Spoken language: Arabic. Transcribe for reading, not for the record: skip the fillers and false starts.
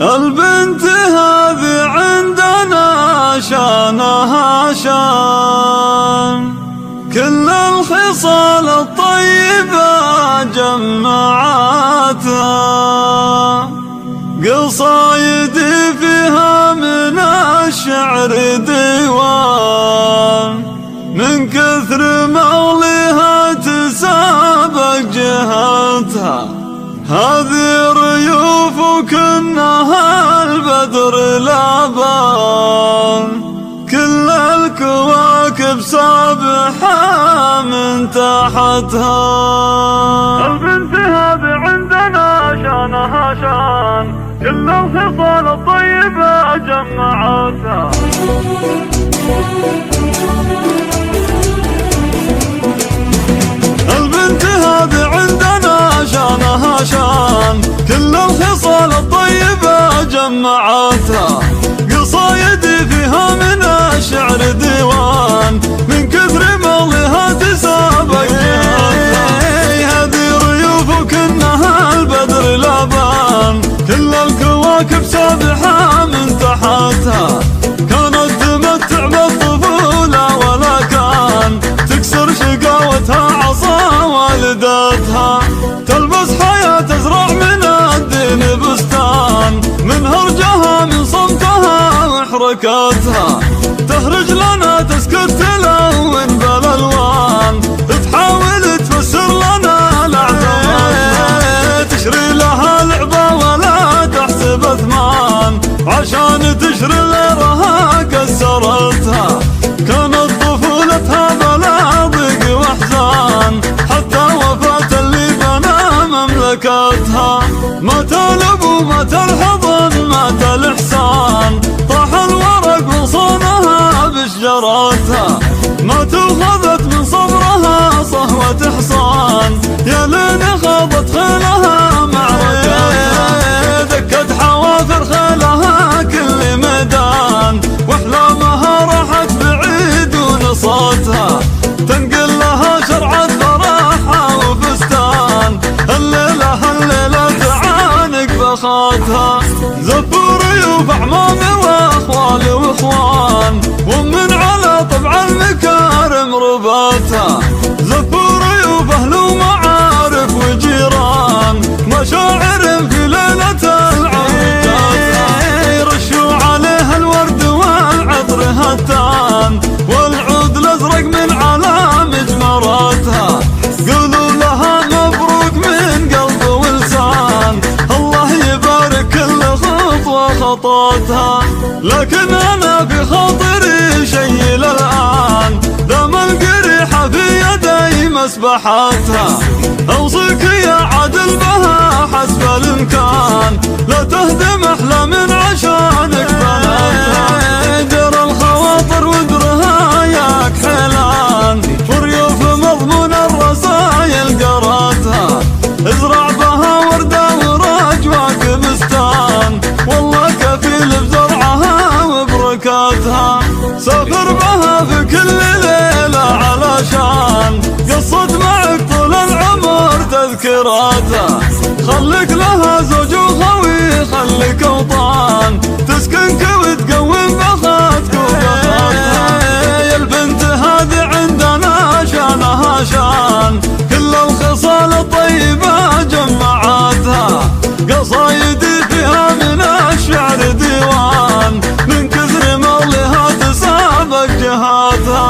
البنت هذه عندنا شانها شان، كل الخصال الطيبة جمعتها، قصايدي فيها من الشعر ديوان، من كثر موليها تسابق جهتها. هذه ريوف كنها البدر لابان، كل الكواكب سابحة من تحتها. البنت هذه عندنا شانها شان، كل الخصال الطيبة جمعتها. البنت هذه عندنا شانها شان، كل الخصال الطيبة جمعتها، قصايدي فيها من الشعر ديوان، من كثر مولها تسابق جهتها. هذه ريوف كنها البدر لابان، كل الكواكب سابحة من تحتها. كانت تمتع بالطفولة ولا كان تكسر شقاوتها عصا والدتها، تلبس حياة تزرع من الدين بستان، من هرجها من صمتها وحركاتها، تهرج لنا تسكت تلون بالالوان، تحاول تفسر لنا الاعجاب، تشري لها لعبة ولا تحسب اثمان، عشان تشري غيرها كسرتها. كانت طفولتها بلا ضيق واحزان، حتى وفاة اللي بنى مملكتها. مات الابو مات الحضن مات الاحسان، طاح الورق من صونها بشجرتها، مات وخذت من صبرها صهوة حصان، يا لين خاضت خيلها معركتها. دكت حوافر خيلها كل ميدان، واحلامها راحت بعيد ونصتها، تنقل لها شرعة فرحها وفستان، الليلة تعانق بخاتها. زفوا ريوف اعمام واخوال واخوان، ومن على طبع المكارم رباتها، زفوا ريوف اهل ومعارف وجيران، مشاعر في ليلة العود رشوا عليها الورد والعطر هتان، والعود الازرق من على مجمراتها، قولوا لها مبروك من قلب ولسان، الله يبارك كل خطوة خطوتها. لكن انا في خاطري شي للان، دام القريحة في يدي مسبحتها، اوصيك يا عدل بها حسب الامكان، لا تهدم احلام عشانك بناتها. جرى الخواطر ودرها ياك حيلان، وريوف مضمون الرسايل قراتها، ازرع بها وردة ورجواك بستان، والله كفيل بزرعها وبركاتها. سافر بها في كل ليلة علشان قصت معك طول العمر تذكراتها، خليك لها زوج وخوي خليك اوطان، تسكنك وتقوم بخاتك وقطاتها. يا البنت هذه عندنا شانها شان، كل الخصال الطيبة جمعتها، قصايدي فيها من الشعر ديوان، من كثر مولها تسابق جهاتها.